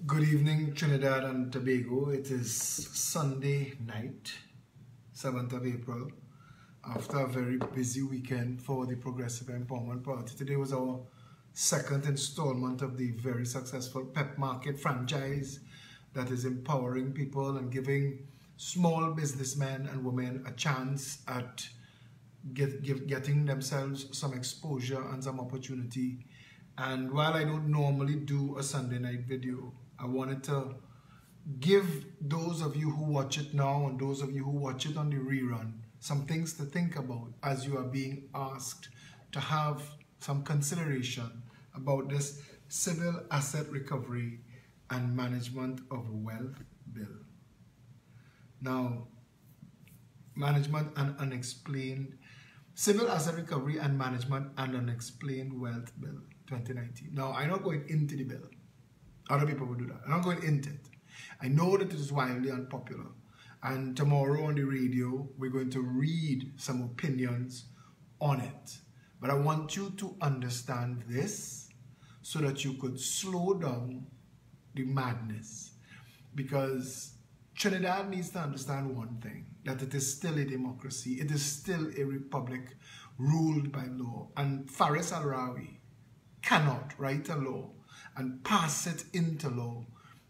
Good evening, Trinidad and Tobago. It is Sunday night, 7th of April, after a very busy weekend for the Progressive Empowerment Party. Today was our second installment of the very successful Pep Market franchise that is empowering people and giving small businessmen and women a chance at getting themselves some exposure and some opportunity. And while I don't normally do a Sunday night video, I wanted to give those of you who watch it now and those of you who watch it on the rerun some things to think about as you are being asked to have some consideration about this Civil Asset Recovery and Management of Wealth Bill. Now, Management and Unexplained Civil Asset Recovery and Management and Unexplained Wealth Bill 2019. Now, I'm not going into the bill. Other people will do that. I'm not going into it. I know that it is wildly unpopular. And tomorrow on the radio, we're going to read some opinions on it. But I want you to understand this so that you could slow down the madness. Because Trinidad needs to understand one thing, that it is still a democracy. It is still a republic ruled by law. And Faris Al-Rawi cannot write a law and pass it into law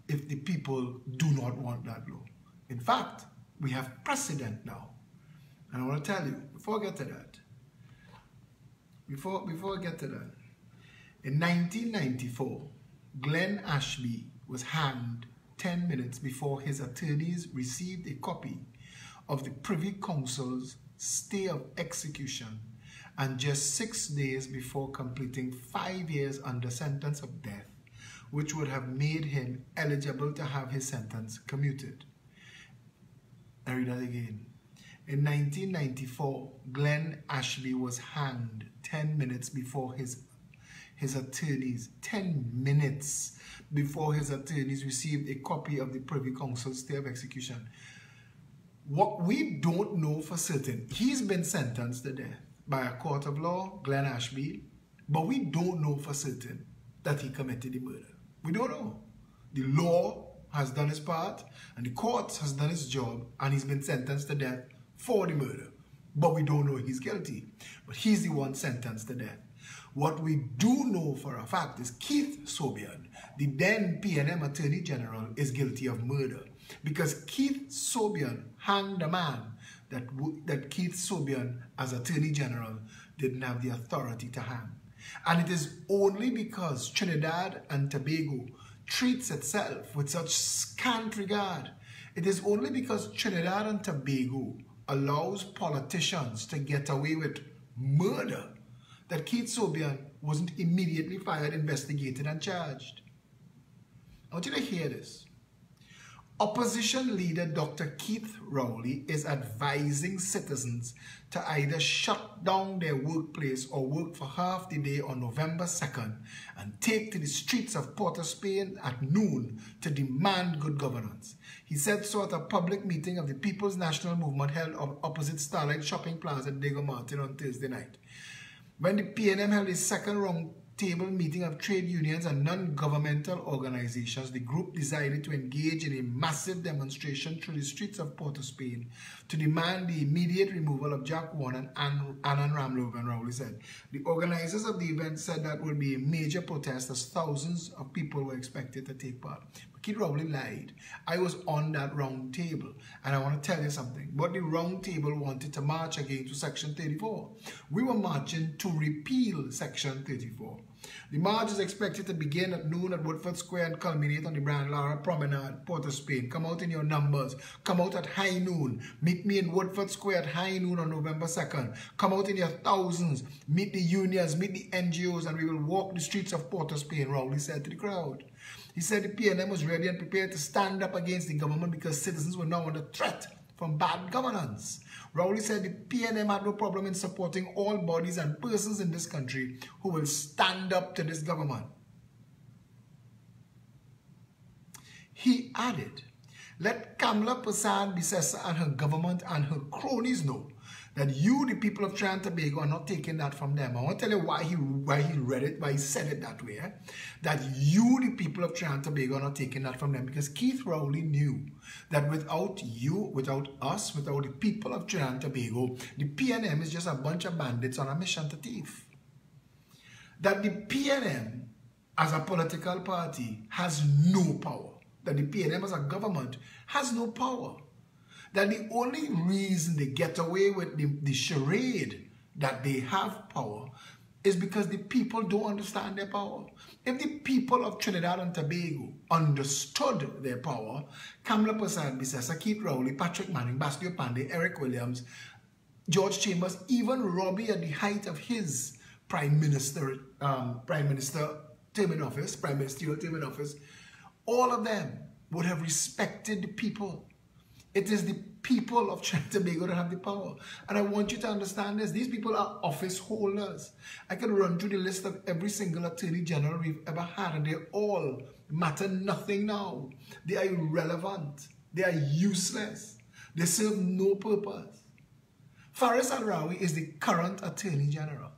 if the people do not want that law. In fact, we have precedent now. And I want to tell you, before I get to that, in 1994, Glenn Ashby was hanged 10 minutes before his attorneys received a copy of the Privy Council's stay of execution, and just 6 days before completing 5 years under sentence of death, which would have made him eligible to have his sentence commuted. I read that again. In 1994, Glenn Ashby was hanged 10 minutes before his attorneys, 10 minutes before his attorneys received a copy of the Privy Council's stay of execution. What we don't know for certain, he's been sentenced to death by a court of law, Glenn Ashby, but we don't know for certain that he committed the murder. We don't know. The law has done its part, and the court has done its job, and he's been sentenced to death for the murder. But we don't know he's guilty. But he's the one sentenced to death. What we do know for a fact is Keith Sobian, the then PNM Attorney General, is guilty of murder. Because Keith Sobian hanged a man that Keith Sobian, as Attorney General, didn't have the authority to hang. And it is only because Trinidad and Tobago treats itself with such scant regard, it is only because Trinidad and Tobago allows politicians to get away with murder that Keith Sobian wasn't immediately fired, investigated, and charged. I want you to hear this. Opposition leader Dr. Keith Rowley is advising citizens to either shut down their workplace or work for half the day on November 2nd and take to the streets of Port of Spain at noon to demand good governance. He said so at a public meeting of the People's National Movement held opposite Starlight Shopping Plaza at Diego Martin on Thursday night. When the PNM held a second round table meeting of trade unions and non-governmental organizations, the group decided to engage in a massive demonstration through the streets of Port of Spain to demand the immediate removal of Jack Warren and Annan Ramlogan, Rowley said. The organizers of the event said that would be a major protest as thousands of people were expected to take part. But Keith Rowley lied. I was on that round table, and I want to tell you something. What the round table wanted to march against was Section 34. We were marching to repeal Section 34. The march is expected to begin at noon at Woodford Square and culminate on the Brian Lara Promenade, Port of Spain. Come out in your numbers. Come out at high noon. Meet me in Woodford Square at high noon on November 2nd. Come out in your thousands. Meet the unions, meet the NGOs, and we will walk the streets of Port of Spain, Rowley said to the crowd. He said the PNM was ready and prepared to stand up against the government because citizens were now under threat from bad governance. Rowley said the PNM had no problem in supporting all bodies and persons in this country who will stand up to this government. He added, let Kamla Persad Bissessa and her government and her cronies know that you, the people of Trinidad and Tobago, are not taking that from them. I want to tell you why he read it, why he said it that way. That you, the people of Trinidad and Tobago, are not taking that from them. Because Keith Rowley knew that without you, without us, without the people of Trinidad and Tobago, the PNM is just a bunch of bandits on a mission to thief. That the PNM, as a political party, has no power. That the PNM as a government has no power. That the only reason they get away with the charade that they have power is because the people don't understand their power. If the people of Trinidad and Tobago understood their power, Kamala Persad Bissessa, Keith Rowley, Patrick Manning, Bastio Pandey, Eric Williams, George Chambers, even Robbie at the height of his prime ministerial term in office, all of them would have respected the people. It is the people of Trinidad and Tobago that have the power. And I want you to understand this. These people are office holders. I can run through the list of every single attorney general we've ever had, and they all matter nothing now. They are irrelevant. They are useless. They serve no purpose. Faris Al-Rawi is the current attorney general,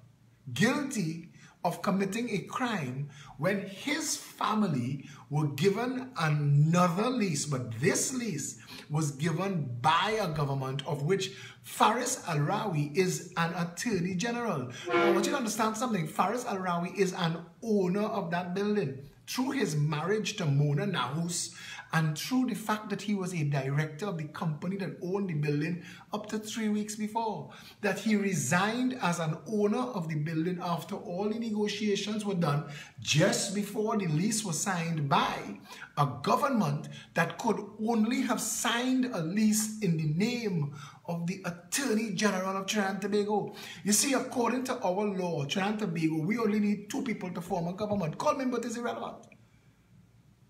guilty of committing a crime when his family were given another lease, but this lease was given by a government of which Faris Al-Rawi is an attorney general. Now, I want you to understand something. Faris Al-Rawi is an owner of that building through his marriage to Mona Nahus and through the fact that he was a director of the company that owned the building up to 3 weeks before. That he resigned as an owner of the building after all the negotiations were done just before the lease was signed by a government that could only have signed a lease in the name of the Attorney General of Trinidad and Tobago. You see, according to our law, Trinidad and Tobago, we only need 2 people to form a government. Coleman Butts is irrelevant.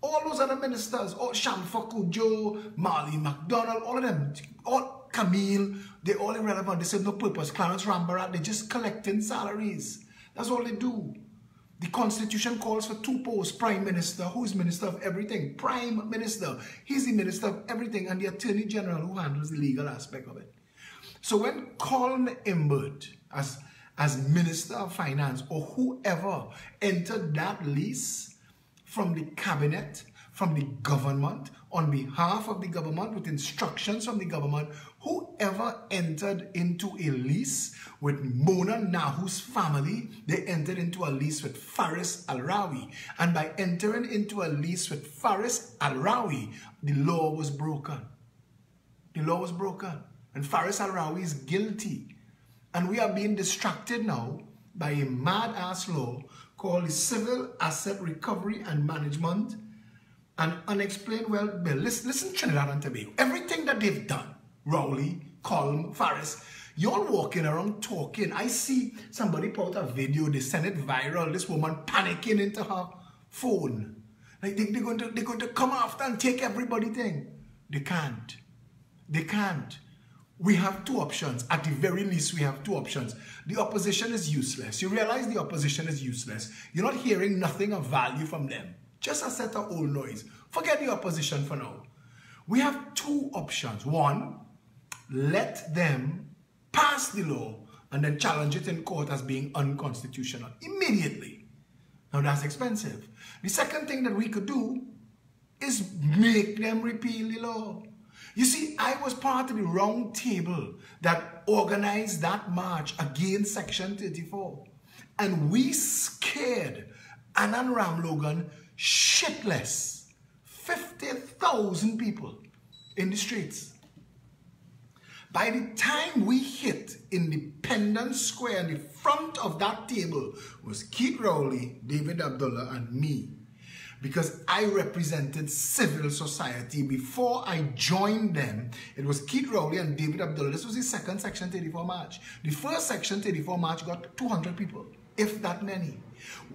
All those other ministers, all Shamfa Joe, Marley McDonald, all of them, all Camille, they're all irrelevant. They serve no purpose. Clarence Rambarat, they're just collecting salaries. That's all they do. The Constitution calls for 2 posts. Prime Minister, who is Minister of everything. Prime Minister, he's the Minister of everything, and the Attorney General who handles the legal aspect of it. So when Colin Imbert, as Minister of Finance, or whoever entered that lease from the cabinet, from the government, on behalf of the government, with instructions from the government, whoever entered into a lease with Mona Nahus' family, they entered into a lease with Faris Al-Rawi. And by entering into a lease with Faris Al-Rawi, the law was broken. The law was broken. And Faris Al-Rawi is guilty. And we are being distracted now by a mad-ass law called the Civil Asset Recovery and Management and Unexplained Wealth Bill. Listen, Trinidad and Tobago. Everything that they've done, Rowley, Colm, Faris, you're walking around talking. I see somebody put a video, they send it viral, this woman panicking into her phone. Like they're going to come after and take everybody thing. They can't. They can't. We have 2 options. At the very least, we have 2 options. The opposition is useless. You realize the opposition is useless. You're not hearing nothing of value from them. Just a set of old noise. Forget the opposition for now. We have 2 options. 1, let them pass the law and then challenge it in court as being unconstitutional immediately. Now that's expensive. The second thing that we could do is make them repeal the law. You see, I was part of the round table that organized that march against Section 34. And we scared Anand Ramlogan shitless. 50,000 people in the streets. By the time we hit Independence Square, in the front of that table was Keith Rowley, David Abdullah, and me. Because I represented civil society. Before I joined them, it was Keith Rowley and David Abdullah. This was the second Section 34 march. The first Section 34 march got 200 people, if that many.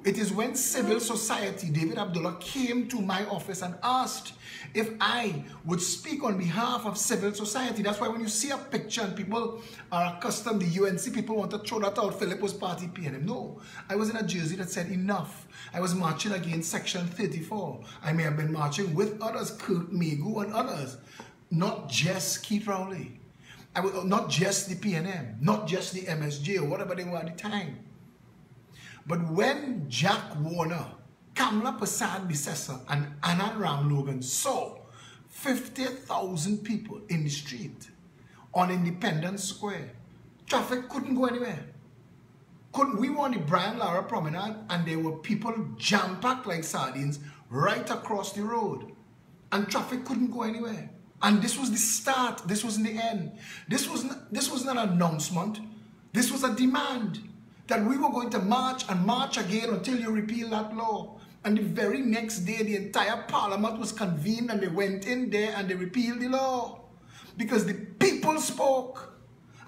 It is when civil society, David Abdullah, came to my office and asked if I would speak on behalf of civil society. That's why when you see a picture and people are accustomed, the UNC people want to throw that out, Philip was party PNM. No, I was in a jersey that said enough. I was marching against Section 34. I may have been marching with others, Kurt Megu and others, not just Keith Rowley. Not just the PNM, not just the MSJ or whatever they were at the time. But when Jack Warner, Kamla Persad Bissessar, and Anand Ram Logan saw 50,000 people in the street on Independence Square, traffic couldn't go anywhere. We were on the Brian Lara Promenade and there were people jam-packed like sardines right across the road. And traffic couldn't go anywhere. And this was the start. This wasn't the end. This was not an announcement. This was a demand that we were going to march and march again until you repeal that law. And the very next day, the entire parliament was convened and they went in there and they repealed the law. Because the people spoke.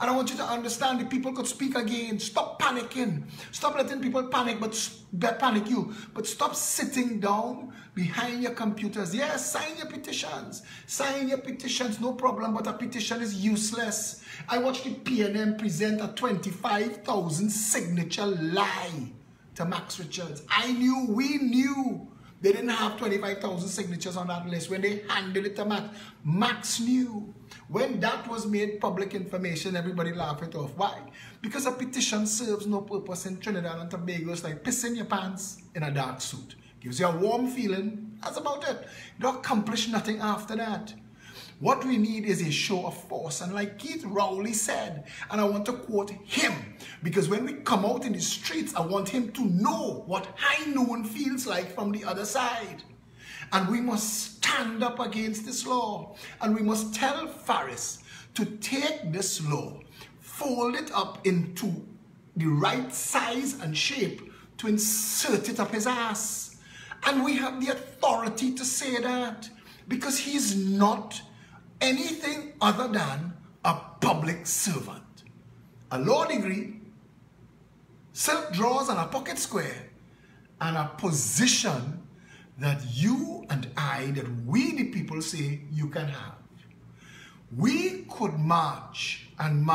And I want you to understand the people could speak again. Stop panicking. Stop letting people panic you. But stop sitting down behind your computers. Yes, sign your petitions. Sign your petitions, no problem. But a petition is useless. I watched the PNM present a 25,000 signature lie to Max Richards. We knew they didn't have 25,000 signatures on that list. When they handed it to Max, Max knew. When that was made public information, everybody laughed it off. Why? Because a petition serves no purpose in Trinidad and Tobago. It's like pissing your pants in a dark suit. Gives you a warm feeling. That's about it. You don't accomplish nothing after that. What we need is a show of force. And like Keith Rowley said, and I want to quote him, because when we come out in the streets, I want him to know what high noon feels like from the other side. And we must stand up against this law. And we must tell Faris to take this law, fold it up into the right size and shape to insert it up his ass. And we have the authority to say that because he's not anything other than a public servant. A law degree, silk drawers and a pocket square, and a position that you and I, that we the people say you can have. We could march and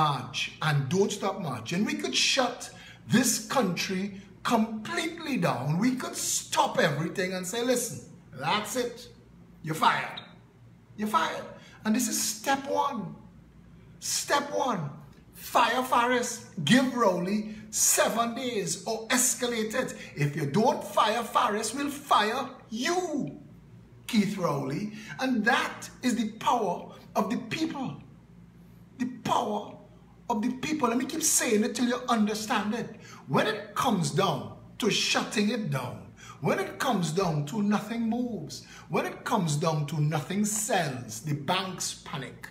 don't stop marching. We could shut this country completely down. We could stop everything and say, listen, that's it. You're fired. You're fired. And this is step one. Step one. Fire Faris. Give Rowley 7 days or escalate it. If you don't fire Faris, we'll fire you, Keith Rowley. And that is the power of the people. The power of the people. Let me keep saying it till you understand it. When it comes down to shutting it down, when it comes down to nothing moves, when it comes down to nothing sells, the banks panic.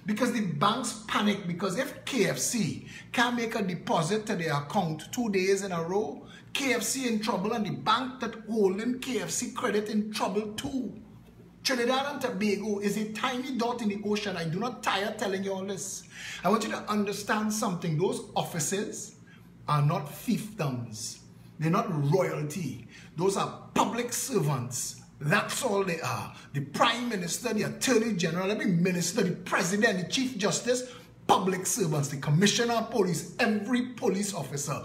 Because the banks panic because if KFC can't make a deposit to their account 2 days in a row, KFC in trouble and the bank that holding KFC credit in trouble too. Trinidad and Tobago is a tiny dot in the ocean. I do not tire telling you all this. I want you to understand something. Those offices are not fiefdoms. They're not royalty. Those are public servants. That's all they are. The Prime Minister, the Attorney General, every minister, the President, the Chief Justice, public servants, the Commissioner of Police, every police officer,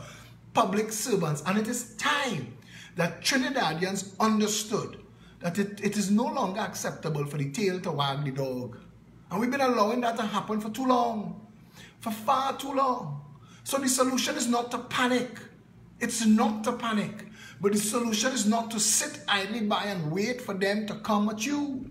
public servants. And it is time that Trinidadians understood that it is no longer acceptable for the tail to wag the dog. And we've been allowing that to happen for too long, for far too long. So the solution is not to panic. It's not to panic. But the solution is not to sit idly by and wait for them to come at you.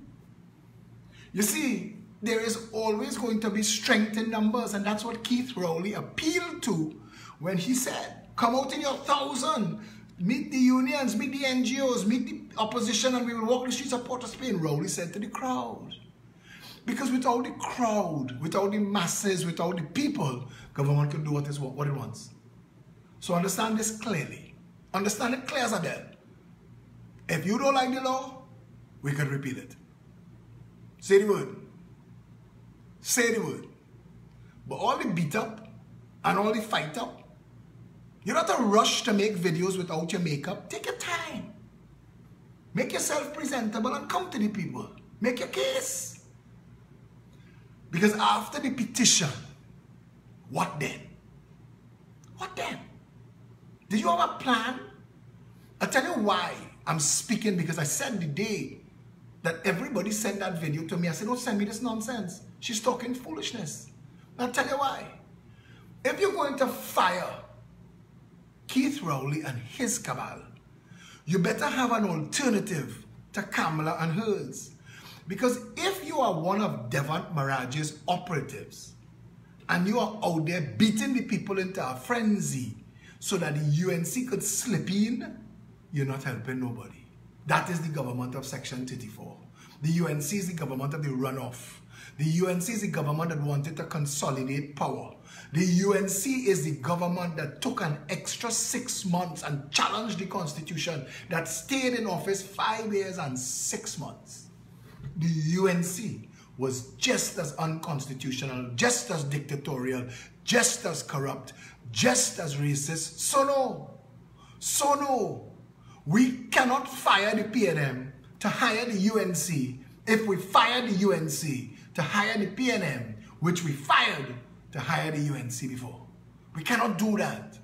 You see, there is always going to be strength in numbers, and that's what Keith Rowley appealed to when he said, come out in your 1,000, meet the unions, meet the NGOs, meet the opposition, and we will walk the streets of Port-of-Spain, Rowley said to the crowd. Because without the crowd, without the masses, without the people, government can do what it wants. So understand this clearly. Understand it clear as a bell. If you don't like the law, we can repeal it. Say the word. Say the word. But all the beat up and all the fight up, you don't have to rush to make videos without your makeup. Take your time. Make yourself presentable and come to the people. Make your case. Because after the petition, what then? What then? Did you have a plan? I'll tell you why I'm speaking, because I said the day that everybody sent that video to me, I said, don't send me this nonsense. She's talking foolishness. I'll tell you why. If you're going to fire Keith Rowley and his cabal, you better have an alternative to Kamala and hers. Because if you are one of Devon Marage's operatives and you are out there beating the people into a frenzy so that the UNC could slip in, you're not helping nobody. That is the government of Section 34. The UNC is the government of the runoff. The UNC is the government that wanted to consolidate power. The UNC is the government that took an extra 6 months and challenged the Constitution, that stayed in office 5 years and 6 months. The UNC was just as unconstitutional, just as dictatorial, just as corrupt, just as racist. So no, we cannot fire the PNM to hire the UNC if we fire the UNC to hire the PNM, which we fired to hire the UNC before. We cannot do that.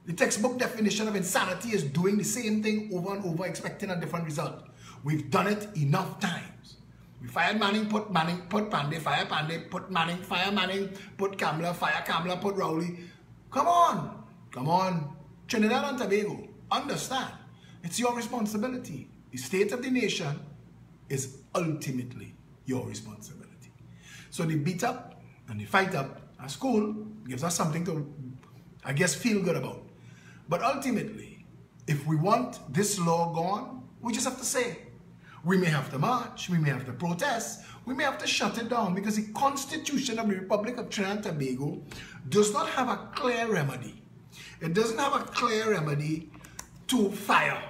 The textbook definition of insanity is doing the same thing over and over, expecting a different result. We've done it enough times. We fired Manning, put Pandey, fire Pandey, put Manning, fire Manning, put Kamala, fire Kamala, put Rowley. Come on. Trinidad and Tobago, understand. It's your responsibility. The state of the nation is ultimately your responsibility. So the beat up and the fight up at school gives us something to, I guess, feel good about. But ultimately, if we want this law gone, we just have to say, we may have to march, we may have to protest, we may have to shut it down, because the Constitution of the Republic of Trinidad and Tobago does not have a clear remedy. It doesn't have a clear remedy to fire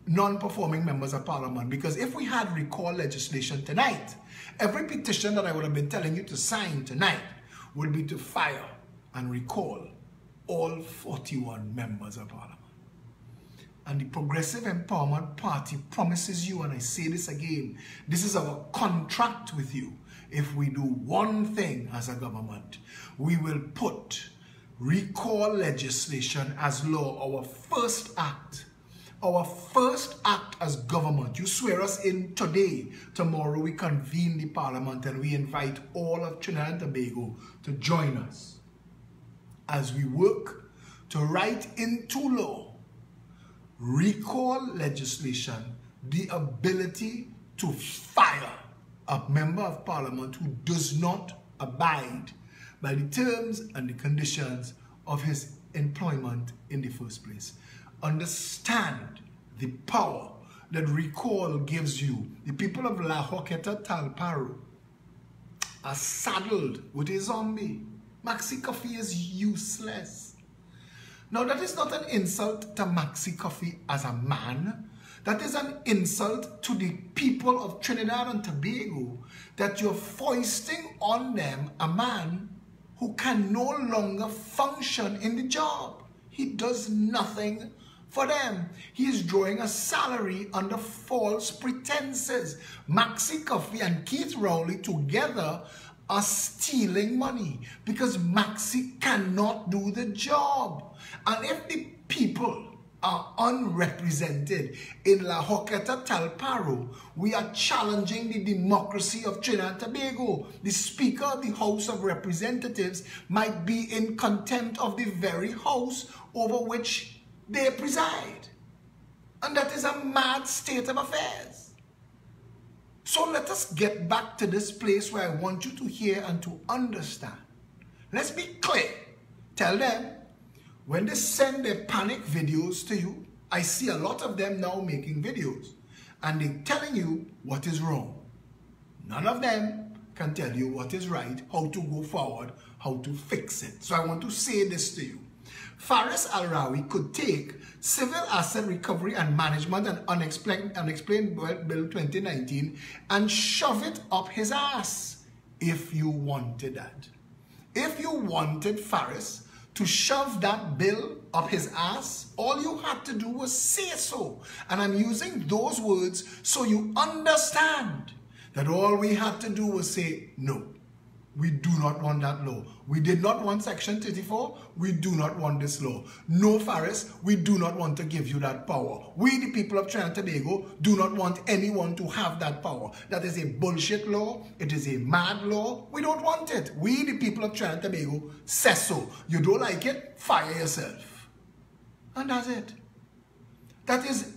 non-performing members of parliament, because if we had recall legislation tonight, every petition that I would have been telling you to sign tonight would be to fire and recall all 41 members of parliament. And the Progressive Empowerment Party promises you, and I say this again, this is our contract with you. If we do one thing as a government, we will put recall legislation as law, our first act. Our first act as government. You swear us in today. Tomorrow we convene the parliament and we invite all of Trinidad and Tobago to join us as we work to write into law recall legislation, the ability to fire a member of parliament who does not abide by the terms and the conditions of his employment in the first place. Understand the power that recall gives you. The people of La Horquetta Talparo are saddled with a zombie. Maxi Coffee is useless. Now, that is not an insult to Maxi Coffee as a man. That is an insult to the people of Trinidad and Tobago, that you're foisting on them a man who can no longer function in the job. He does nothing for them. He is drawing a salary under false pretenses. Maxi Coffee and Keith Rowley together are stealing money because Maxi cannot do the job. And if the people are unrepresented in La Horquetta Talparo, we are challenging the democracy of Trinidad and Tobago. The Speaker of the House of Representatives might be in contempt of the very house over which they preside. And that is a mad state of affairs. So let us get back to this place where I want you to hear and to understand. Let's be clear. Tell them, when they send their panic videos to you, I see a lot of them now making videos, and they're telling you what is wrong. None of them can tell you what is right, how to go forward, how to fix it. So I want to say this to you. Faris Al-Rawi could take Civil Asset Recovery and Management and Unexplained Bill 2019 and shove it up his ass if you wanted that. If you wanted Faris to shove that bill up his ass, all you had to do was say so. And I'm using those words so you understand that all we had to do was say no. We do not want that law. We did not want Section 34. We do not want this law. No, Faris, we do not want to give you that power. We, the people of Trinidad and Tobago, do not want anyone to have that power. That is a bullshit law. It is a mad law. We don't want it. We, the people of Trinidad and Tobago, say so. You don't like it? Fire yourself. And that's it. That is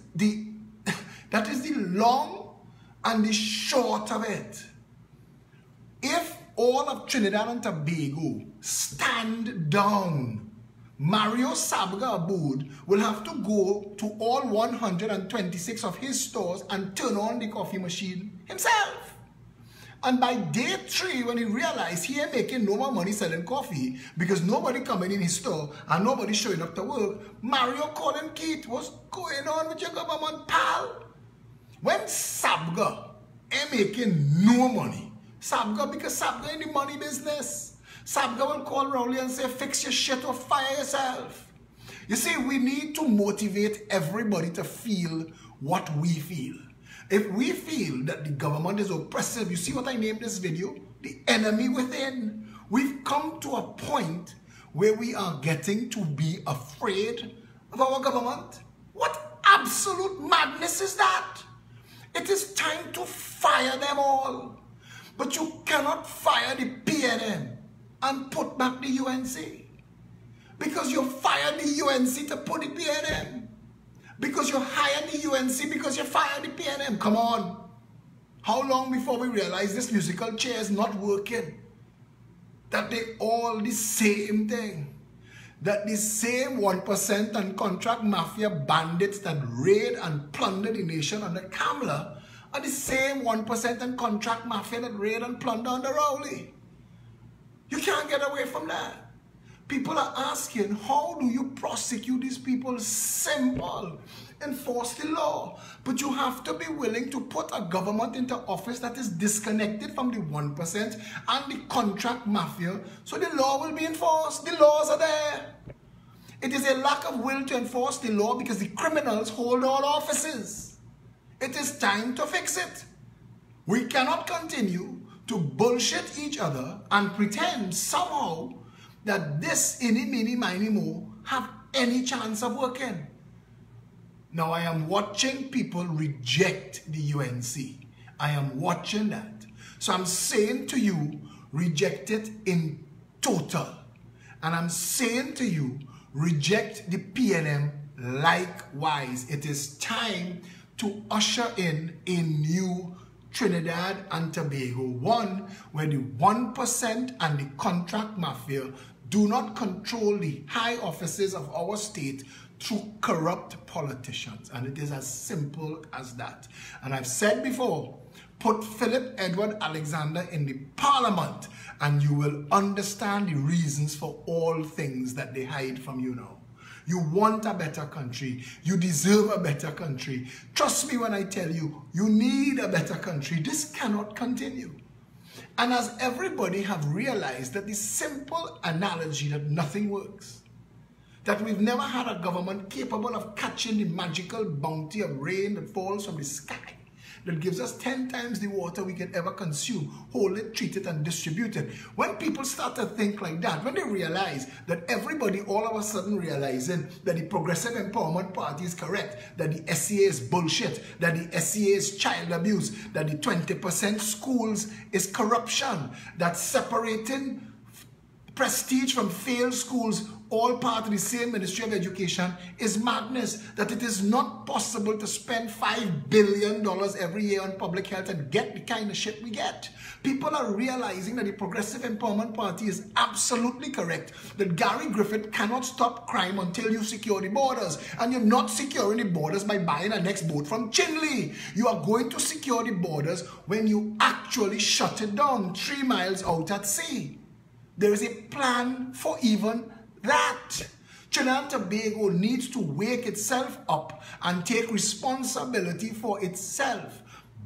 the long and the short of it. If all of Trinidad and Tobago stand down, Mario Sabga Aboud will have to go to all 126 of his stores and turn on the coffee machine himself. And by day 3, when he realized he ain't making no more money selling coffee because nobody coming in his store and nobody showing up to work, Mario called him, Keith, what's going on with your government, pal? When Sabga ain't making no money, Sabga, because Sabga in the money business, Sabga will call Rowley and say, fix your shit or fire yourself. You see, we need to motivate everybody to feel what we feel. If we feel that the government is oppressive, you see what I named this video? The enemy within. We've come to a point where we are getting to be afraid of our government. What absolute madness is that? It is time to fire them all. But you cannot fire the PNM and put back the UNC. Because you fired the UNC to put the PNM. Because you hired the UNC because you fired the PNM. Come on. How long before we realize this musical chair is not working? That they all the same thing. That the same 1% and contract mafia bandits that raid and plunder the nation under Kamala are the same 1% and contract mafia that raid and plunder under Rowley. You can't get away from that. People are asking, how do you prosecute these people? Simple. Enforce the law. But you have to be willing to put a government into office that is disconnected from the 1% and the contract mafia, so the law will be enforced. The laws are there. It is a lack of will to enforce the law because the criminals hold all offices. It is time to fix it. We cannot continue to bullshit each other and pretend somehow that this any, mini, miny, mo have any chance of working. Now I am watching people reject the UNC. I am watching that. So I'm saying to you, reject it in total. And I'm saying to you, reject the PNM likewise. It is time to usher in a new Trinidad and Tobago, one where the 1% and the contract mafia do not control the high offices of our state through corrupt politicians. And it is as simple as that. And I've said before, put Philip Edward Alexander in the parliament and you will understand the reasons for all things that they hide from you now. You want a better country. You deserve a better country. Trust me when I tell you, you need a better country. This cannot continue. And as everybody have realized that the simple analogy that nothing works, that we've never had a government capable of catching the magical bounty of rain that falls from the sky, that gives us 10 times the water we can ever consume, hold it, treat it, and distribute it. When people start to think like that, when they realize that everybody all of a sudden realizing that the Progressive Empowerment Party is correct, that the SCA is bullshit, that the SCA is child abuse, that the 20% schools is corruption, that separating prestige from failed schools, all part of the same Ministry of Education, is madness. That it is not possible to spend $5 billion every year on public health and get the kind of shit we get. People are realizing that the Progressive Empowerment Party is absolutely correct, that Gary Griffith cannot stop crime until you secure the borders. And you're not securing the borders by buying a next boat from Chinley. You are going to secure the borders when you actually shut it down 3 miles out at sea. There is a plan for even that. Trinidad and Tobago needs to wake itself up and take responsibility for itself.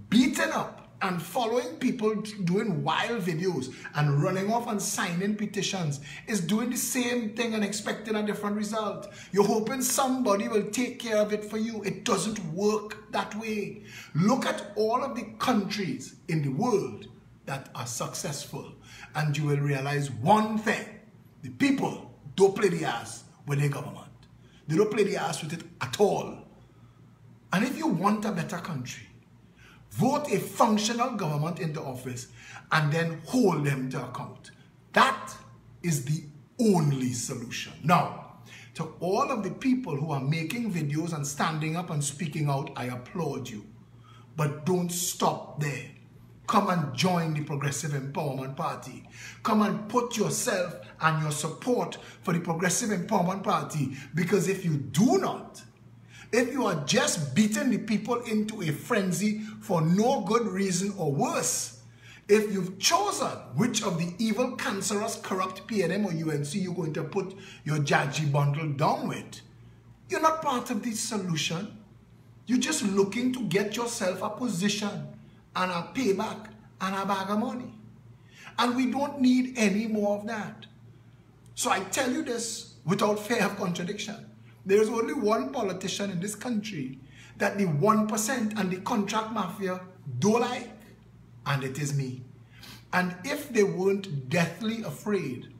Beaten up and following people doing wild videos and running off and signing petitions is doing the same thing and expecting a different result. You're hoping somebody will take care of it for you. It doesn't work that way. Look at all of the countries in the world that are successful, and you will realize one thing: the people don't play the ass with their government. They don't play the ass with it at all. And if you want a better country, vote a functional government into office and then hold them to account. That is the only solution. Now, to all of the people who are making videos and standing up and speaking out, I applaud you. But don't stop there. Come and join the Progressive Empowerment Party. Come and put yourself and your support for the Progressive Empowerment Party, because if you do not, if you are just beating the people into a frenzy for no good reason, or worse, if you've chosen which of the evil, cancerous, corrupt PNM or UNC you're going to put your Jaji bundle down with, you're not part of the solution. You're just looking to get yourself a position and a payback and a bag of money. And we don't need any more of that. So I tell you this without fear of contradiction. There is only one politician in this country that the 1% and the contract mafia don't like, and it is me. And if they weren't deathly afraid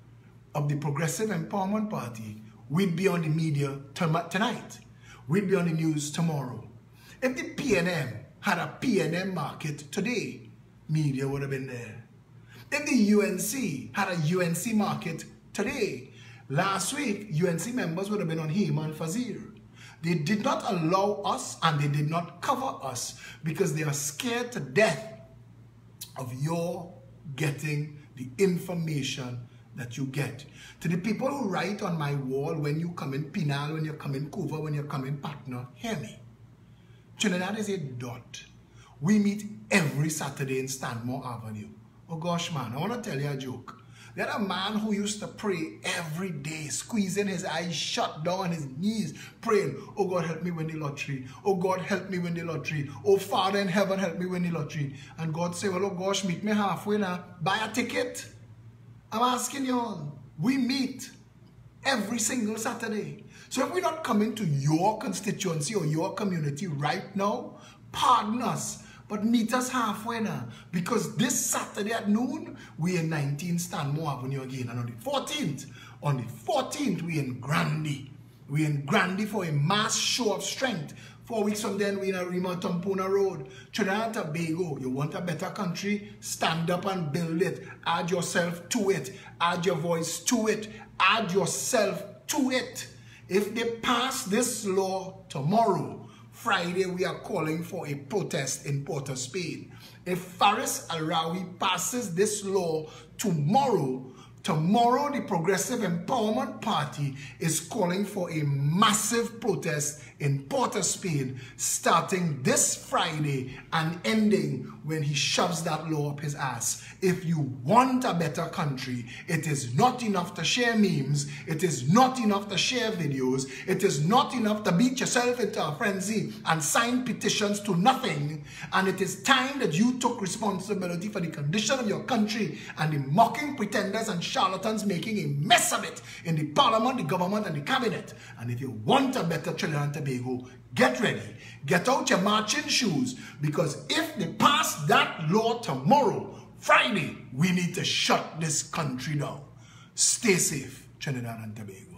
of the Progressive Empowerment Party, we'd be on the media tonight. We'd be on the news tomorrow. If the PNM had a PNM market today, media would have been there. If the UNC had a UNC market today, last week, UNC members would have been on Heyman Fazir. They did not allow us and they did not cover us because they are scared to death of your getting the information that you get. To the people who write on my wall, when you come in Pinal, when you come in Couva, when you come in Patna, hear me. Trinidad is a dot. We meet every Saturday in Stanmore Avenue. Oh gosh, man, I want to tell you a joke. There's a man who used to pray every day, squeezing his eyes shut, down on his knees, praying, oh God, help me win the lottery. Oh God, help me win the lottery. Oh Father in heaven, help me win the lottery. And God say, well, oh gosh, meet me halfway now. Buy a ticket. I'm asking you all. We meet every single Saturday. So if we're not coming to your constituency or your community right now, pardon us. But meet us halfway now, because this Saturday at noon, we're in 19 Stanmore Avenue again. And on the 14th, we're in Grandy. We're in Grandy for a mass show of strength. 4 weeks from then, we're in Arima Tampuna Road. Trinidad and Tobago, you want a better country? Stand up and build it. Add yourself to it. Add your voice to it. Add yourself to it. If they pass this law tomorrow, Friday, we are calling for a protest in Port of Spain. If Faris Al-Rawi passes this law tomorrow, the Progressive Empowerment Party is calling for a massive protest in Port of Spain, starting this Friday and ending when he shoves that law up his ass. If you want a better country, it is not enough to share memes. It is not enough to share videos. It is not enough to beat yourself into a frenzy and sign petitions to nothing. And it is time that you took responsibility for the condition of your country and the mocking pretenders and charlatans making a mess of it in the parliament, the government, and the cabinet. And if you want a better Trinidad and Tobago, get ready. Get out your marching shoes, because if they pass that law tomorrow, Friday, we need to shut this country down. Stay safe, Trinidad and Tobago.